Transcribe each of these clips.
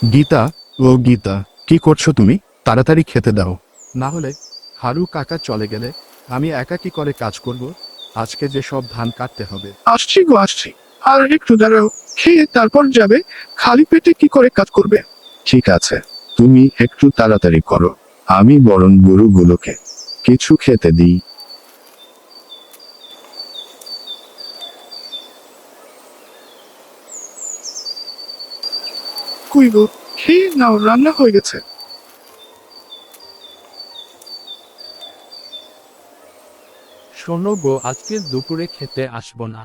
গীতা, ও গীতা, কি করছো তুমি? তাড়াতাড়ি খেতে দাও, না হলে হারু কাকা চলে গেলে আমি একা কি করে কাজ করব? আজকে যে সব ধান কাটতে হবে। আসছি গো আসছি। আর একটু দাঁড়াও, খেয়ে তারপর যাবে। খালি পেটে কি করে কাজ করবে? ঠিক আছে, তুমি একটু তাড়াতাড়ি করো। আমি বরং গরুগুলোকে কিছু খেতে দিই। কই গো, খেয়ে নাও, রান্না হয়ে গেছে। শোনো গো, আজকে দুপুরে খেতে আসবো না,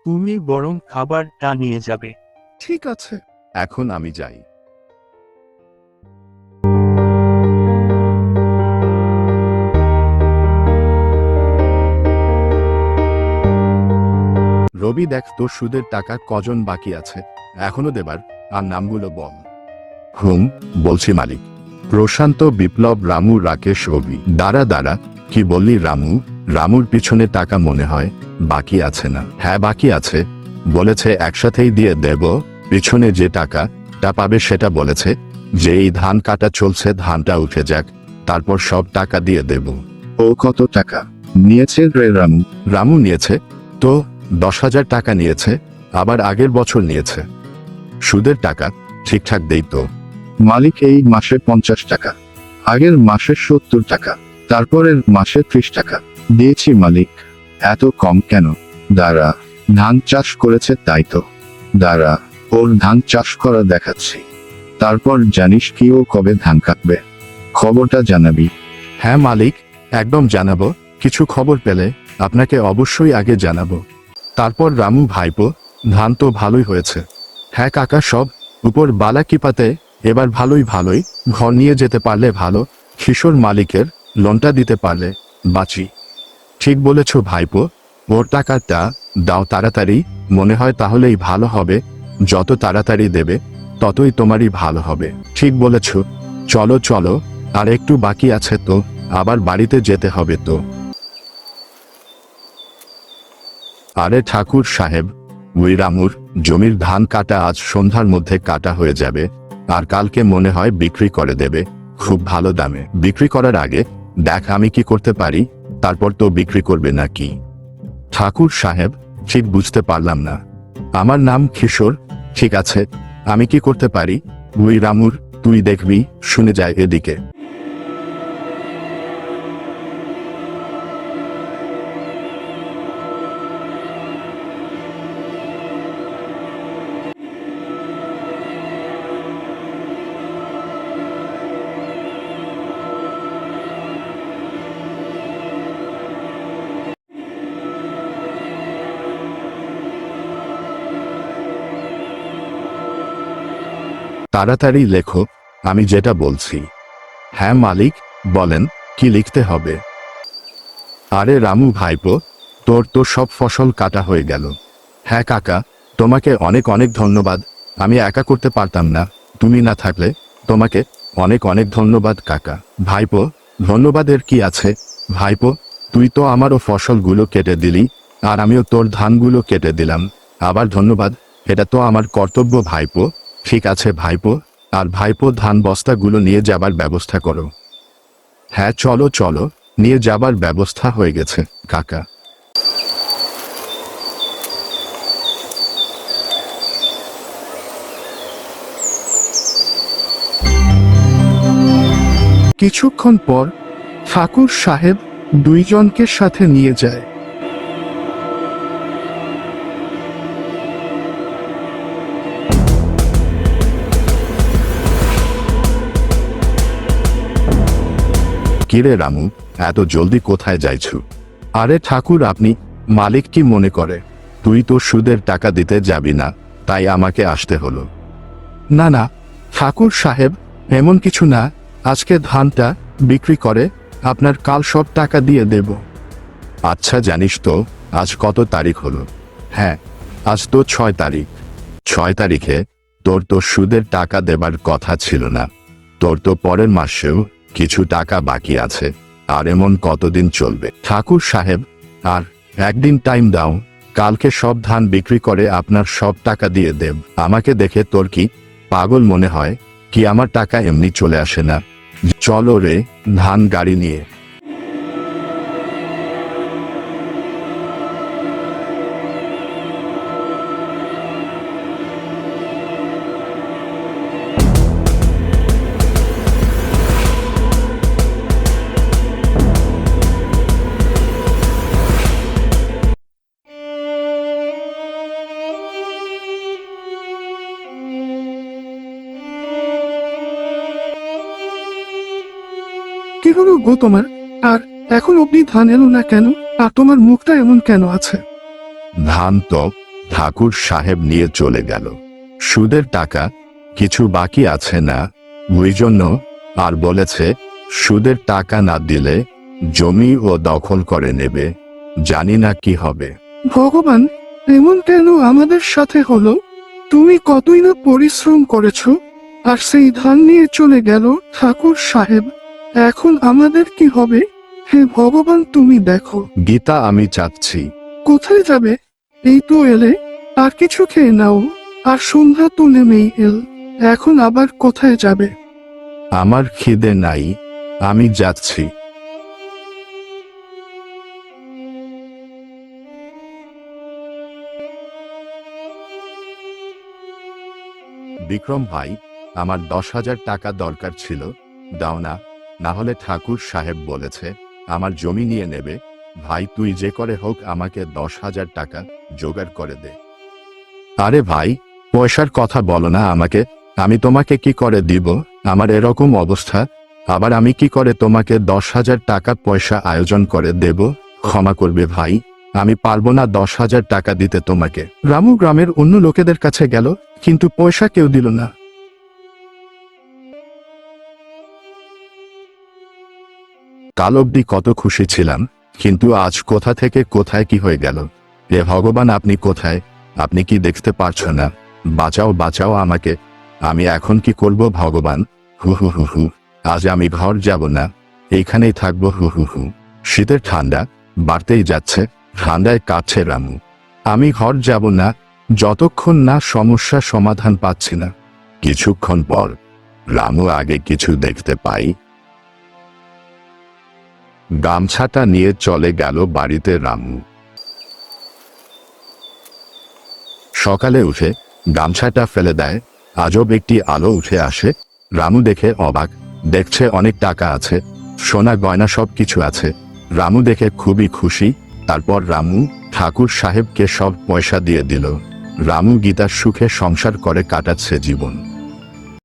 তুমি বরং খাবারটা নিয়ে যাবে। ঠিক আছে। এখন আমি যাই। রবি, দেখ তোর সুদের টাকা কজন বাকি আছে এখনো দেবার, আর নামগুলো বল। বলছি মালিক। প্রশান্ত, বিপ্লব, রামু, রাকেশ, রবি। দাঁড়া দাঁড়া, কি বললি? রামু? রামুর পিছনে টাকা মনে হয় বাকি আছে না? হ্যাঁ বাকি আছে, বলেছে একসাথেই দিয়ে দেব। পিছনে যে টাকাটা পাবে সেটা বলেছে যে এই ধান কাটা চলছে, ধানটা উঠে যাক, তারপর সব টাকা দিয়ে দেব। ও কত টাকা নিয়েছে রে রামু? রামু নিয়েছে তো 10,000 টাকা নিয়েছে, আবার আগের বছর নিয়েছে। সুদের টাকা ঠিকঠাক দেই তো? মালিক এই মাসে 50 টাকা, আগের মাসে 70 টাকা, তারপরের মাসে 30 টাকা দিয়েছি মালিক। এত কম কেন? দাঁড়া, ধান চাষ করেছে তাই তো। দাঁড়া, ওর ধান চাষ করা দেখাচ্ছি, তারপর জানিস কি ও কবে ধান কাটবে। খবরটা জানাবি। হ্যাঁ মালিক, একদম জানাবো। কিছু খবর পেলে আপনাকে অবশ্যই আগে জানাবো। তারপর রামু, ভাইপো, ধান তো ভালোই হয়েছে। হ্যাঁ কাকা, সব উপর বালা কিপাতে এবার ভালোই ভালোই। ঘর নিয়ে যেতে পারলে ভালো, কিশোর মালিকের লোনটা দিতে পারলে বাঁচি। ঠিক বলেছ ভাইপো, ওর টাকাটা দাও তাড়াতাড়ি, মনে হয় তাহলেই ভালো হবে। যত তাড়াতাড়ি দেবে ততই তোমারই ভালো হবে। ঠিক বলেছ, চলো চলো, আর একটু বাকি আছে তো, আবার বাড়িতে যেতে হবে তো। আরে ঠাকুর সাহেব, ওই রামুর জমির ধান কাটা আজ সন্ধ্যার মধ্যে কাটা হয়ে যাবে, আর কালকে মনে হয় বিক্রি করে দেবে খুব ভালো দামে। বিক্রি করার আগে দেখ আমি কি করতে পারি, তারপর তো বিক্রি করবে নাকি? ঠাকুর সাহেব, ঠিক বুঝতে পারলাম না। আমার নাম কিশোর। ঠিক আছে, আমি কি করতে পারি? ওই রামুর, তুই দেখবি, শুনে যায় এদিকে। তাড়াতাড়ি লেখো, আমি যেটা বলছি। হ্যাঁ মালিক, বলেন কি লিখতে হবে? আরে রামু ভাইপো, তোর তো সব ফসল কাটা হয়ে গেল। হ্যাঁ কাকা, তোমাকে অনেক অনেক ধন্যবাদ। আমি একা করতে পারতাম না, তুমি না থাকলে। তোমাকে অনেক অনেক ধন্যবাদ কাকা। ভাইপো, ধন্যবাদের কি আছে? ভাইপো, তুই তো আমারও ফসলগুলো কেটে দিলি, আর আমিও তোর ধানগুলো কেটে দিলাম, আবার ধন্যবাদ? এটা তো আমার কর্তব্য ভাইপো। ঠিক আছে ভাইপো, আর ভাইপো ধান বস্তাগুলো নিয়ে যাবার ব্যবস্থা করো। হ্যাঁ চলো চলো, নিয়ে যাবার ব্যবস্থা হয়ে গেছে কাকা। কিছুক্ষণ পর ঠাকুর সাহেব দুইজনকে সাথে নিয়ে যায়। কিরে রামু, এত জলদি কোথায় যাইছু? আরে ঠাকুর, আপনি? মালিক কি মনে করে তুই তো সুদের টাকা দিতে যাবি না, তাই আমাকে আসতে হলো? না না ঠাকুর সাহেব, এমন কিছু না, আজকে ধানটা বিক্রি করে আপনার কাল সব টাকা দিয়ে দেব। আচ্ছা, জানিস তো আজ কত তারিখ হলো? হ্যাঁ, আজ তো 6 তারিখ। 6 তারিখে তোর তো সুদের টাকা দেবার কথা ছিল না। তোর তো পরের মাসেও কিছু টাকা বাকি আছে, আর এমন কতদিন চলবে? ঠাকুর সাহেব, আর একদিন টাইম দাও, কালকে সব ধান বিক্রি করে আপনার সব টাকা দিয়ে দেব। আমাকে দেখে তোর কি পাগল মনে হয়? কি আমার টাকা এমনি চলে আসে না? চলো রে, ধান গাড়ি নিয়ে। কি হলো গো তোমার? আর এখন অব্দি ধান এলো না কেন? আর তোমার মুখটা এমন কেন আছে? ধান তো ঠাকুর সাহেব নিয়ে চলে গেল। সুদের টাকা কিছু বাকি আছে না, ওই জন্য। আর বলেছে সুদের টাকা না দিলে জমি ও দখল করে নেবে। জানি না কি হবে। ভগবান, এমন কেন আমাদের সাথে হলো? তুমি কতই না পরিশ্রম করেছো, আর সেই ধান নিয়ে চলে গেল ঠাকুর সাহেব। এখন আমাদের কি হবে? হে ভগবান, তুমি দেখো। গীতা, আমি চাচ্ছি। কোথায় যাবে? এই তো এলে, আর কিছু খেয়ে নাও। আর সন্ধ্যা তো নেমেই এল, এখন আবার কোথায় যাবে? আমার খিদে নাই, আমি যাচ্ছি। বিক্রম ভাই, আমার 10,000 টাকা দরকার ছিল, দাও না, না হলে ঠাকুর সাহেব বলেছে আমার জমি নিয়ে নেবে। ভাই, তুই যে করে হোক আমাকে 10,000 টাকা জোগাড় করে দে। আরে ভাই, পয়সার কথা বলো না আমাকে। আমি তোমাকে কি করে দিব? আমার এরকম অবস্থা, আবার আমি কি করে তোমাকে 10,000 টাকা পয়সা আয়োজন করে দেব? ক্ষমা করবে ভাই, আমি পারবো না 10,000 টাকা দিতে তোমাকে। রামু গ্রামের অন্য লোকেদের কাছে গেল, কিন্তু পয়সা কেউ দিল না। কাল অবধি কত খুশি ছিলাম, কিন্তু আজ কোথা থেকে কোথায় কি হয়ে গেল? হে ভগবান, আপনি কোথায়? আপনি কি দেখতে পারছো না? বাঁচাও, বাঁচাও আমাকে। আমি এখন কি করব ভগবান? হু হু হু হু। আজ আমি ঘর যাব না, এইখানেই থাকবো। হু হু হু। শীতের ঠান্ডা বাড়তেই যাচ্ছে, ঠান্ডায় কাটছে রামু। আমি ঘর যাব না যতক্ষণ না সমস্যা সমাধান পাচ্ছি না। কিছুক্ষণ পর রামু আগে কিছু দেখতে পাই। গামছাটা নিয়ে চলে গেল বাড়িতে রামু। সকালে উঠে গামছাটা ফেলে দেয়, আজব একটি আলো উঠে আসে। রামু দেখে অবাক, দেখছে অনেক টাকা আছে, সোনা গয়না সব কিছু আছে। রামু দেখে খুবই খুশি। তারপর রামু ঠাকুর সাহেবকে সব পয়সা দিয়ে দিল। রামু গীতার সুখে সংসার করে কাটাচ্ছে জীবন।